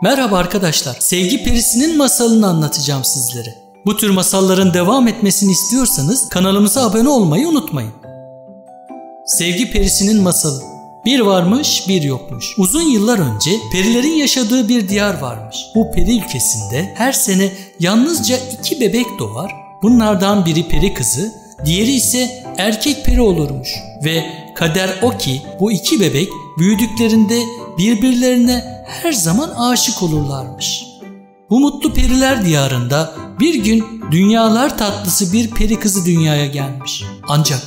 Merhaba arkadaşlar, Sevgi Perisi'nin masalını anlatacağım sizlere. Bu tür masalların devam etmesini istiyorsanız kanalımıza abone olmayı unutmayın. Sevgi Perisi'nin masalı. Bir varmış, bir yokmuş. Uzun yıllar önce perilerin yaşadığı bir diyar varmış. Bu peri ülkesinde her sene yalnızca 2 bebek doğar. Bunlardan biri peri kızı, diğeri ise erkek peri olurmuş. Ve kader o ki bu 2 bebek büyüdüklerinde birbirlerine her zaman aşık olurlarmış. Bu mutlu periler diyarında bir gün dünyalar tatlısı bir peri kızı dünyaya gelmiş. Ancak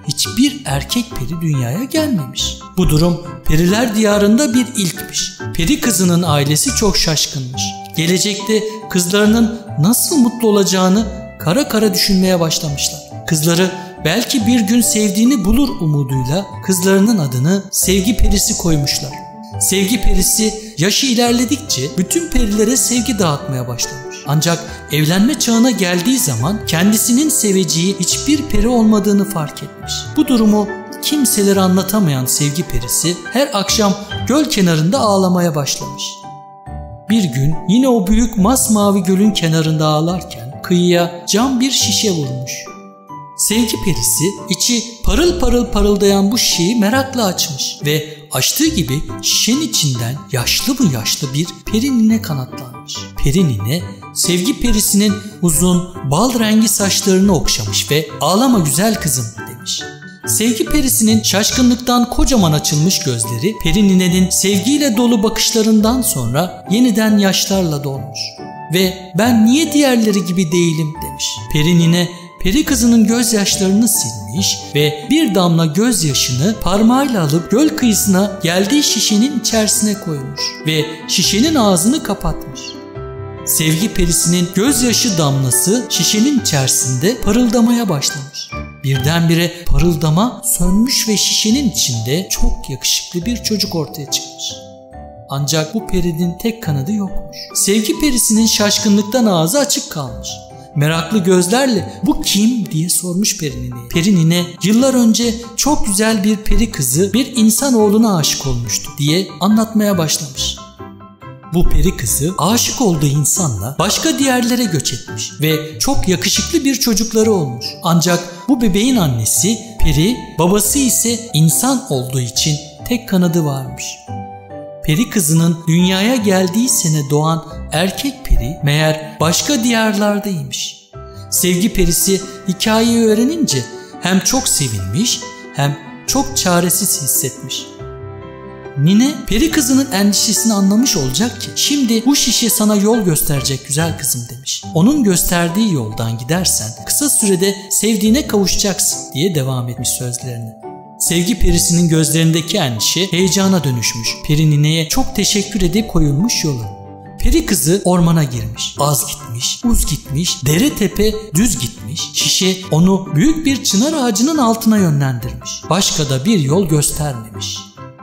hiçbir erkek peri dünyaya gelmemiş. Bu durum periler diyarında bir ilkmiş. Peri kızının ailesi çok şaşkınmış. Gelecekte kızlarının nasıl mutlu olacağını kara kara düşünmeye başlamışlar. Kızları belki bir gün sevdiğini bulur umuduyla kızlarının adını Sevgi Perisi koymuşlar. Sevgi Perisi yaşı ilerledikçe bütün perilere sevgi dağıtmaya başlamış. Ancak evlenme çağına geldiği zaman kendisinin seveceği hiçbir peri olmadığını fark etmiş. Bu durumu kimselere anlatamayan Sevgi Perisi her akşam göl kenarında ağlamaya başlamış. Bir gün yine o büyük masmavi gölün kenarında ağlarken kıyıya cam bir şişe vurmuş. Sevgi Perisi içi parıl parıl parıldayan bu şişeyi merakla açmış ve açtığı gibi şişenin içinden yaşlı mı yaşlı bir peri nine kanatlanmış. Peri nine Sevgi Perisi'nin uzun bal rengi saçlarını okşamış ve "Ağlama güzel kızım" demiş. Sevgi Perisi'nin şaşkınlıktan kocaman açılmış gözleri peri ninenin sevgiyle dolu bakışlarından sonra yeniden yaşlarla dolmuş. Ve "Ben niye diğerleri gibi değilim" demiş. Peri nine peri kızının gözyaşlarını silmiş ve bir damla gözyaşını parmağıyla alıp göl kıyısına geldiği şişenin içerisine koymuş ve şişenin ağzını kapatmış. Sevgi Perisi'nin gözyaşı damlası şişenin içerisinde parıldamaya başlamış. Birdenbire parıldama sönmüş ve şişenin içinde çok yakışıklı bir çocuk ortaya çıkmış. Ancak bu perinin tek kanadı yokmuş. Sevgi Perisi'nin şaşkınlıktan ağzı açık kalmış. Meraklı gözlerle "Bu kim?" diye sormuş peri nineye. Peri nine yıllar önce çok güzel bir peri kızı bir insanoğluna aşık olmuştu diye anlatmaya başlamış. Bu peri kızı aşık olduğu insanla başka diyarlara göç etmiş ve çok yakışıklı bir çocukları olmuş. Ancak bu bebeğin annesi peri, babası ise insan olduğu için tek kanadı varmış. Peri kızının dünyaya geldiği sene doğan erkek peri meğer başka diyarlardaymış. Sevgi Perisi hikayeyi öğrenince hem çok sevinmiş hem çok çaresiz hissetmiş. Nine peri kızının endişesini anlamış olacak ki "Şimdi bu şişe sana yol gösterecek güzel kızım" demiş. "Onun gösterdiği yoldan gidersen kısa sürede sevdiğine kavuşacaksın" diye devam etmiş sözlerini. Sevgi Perisi'nin gözlerindeki endişe heyecana dönüşmüş. Peri nineye çok teşekkür edip koyulmuş yola. Peri kızı ormana girmiş. Az gitmiş, uz gitmiş, dere tepe düz gitmiş. Şişe onu büyük bir çınar ağacının altına yönlendirmiş. Başka da bir yol göstermemiş.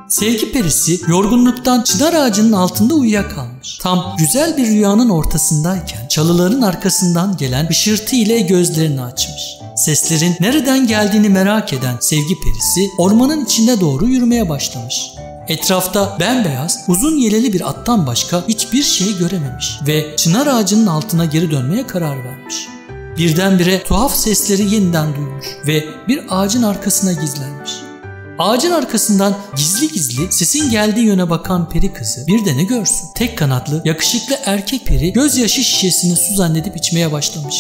Sevgi Perisi yorgunluktan çınar ağacının altında uyuyakalmış. Tam güzel bir rüyanın ortasındayken çalıların arkasından gelen hışırtı ile gözlerini açmış. Seslerin nereden geldiğini merak eden Sevgi Perisi ormanın içine doğru yürümeye başlamış. Etrafta bembeyaz, uzun yeleli bir attan başka hiçbir şey görememiş ve çınar ağacının altına geri dönmeye karar vermiş. Birdenbire tuhaf sesleri yeniden duymuş ve bir ağacın arkasına gizlenmiş. Ağacın arkasından gizli gizli sesin geldiği yöne bakan peri kızı bir de ne görsün? Tek kanatlı, yakışıklı erkek peri gözyaşı şişesini su zannedip içmeye başlamış.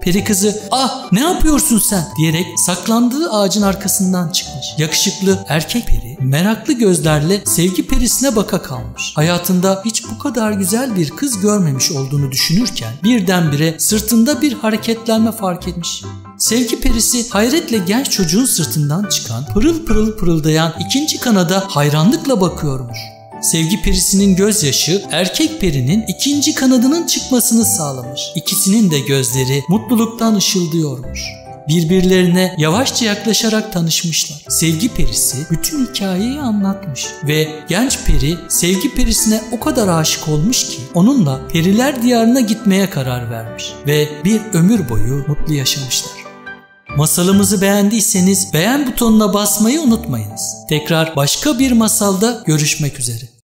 Peri kızı "Ah, ne yapıyorsun sen?" diyerek saklandığı ağacın arkasından çıkmış. Yakışıklı erkek peri meraklı gözlerle Sevgi Perisi'ne baka kalmış. Hayatında hiç bu kadar güzel bir kız görmemiş olduğunu düşünürken birdenbire sırtında bir hareketlenme fark etmiş. Sevgi Perisi hayretle genç çocuğun sırtından çıkan pırıl pırıl pırıldayan ikinci kanada hayranlıkla bakıyormuş. Sevgi Perisi'nin gözyaşı erkek perinin ikinci kanadının çıkmasını sağlamış. İkisinin de gözleri mutluluktan ışıldıyormuş. Birbirlerine yavaşça yaklaşarak tanışmışlar. Sevgi Perisi bütün hikayeyi anlatmış ve genç peri Sevgi Perisi'ne o kadar aşık olmuş ki onunla periler diyarına gitmeye karar vermiş ve bir ömür boyu mutlu yaşamışlar. Masalımızı beğendiyseniz beğen butonuna basmayı unutmayınız. Tekrar başka bir masalda görüşmek üzere.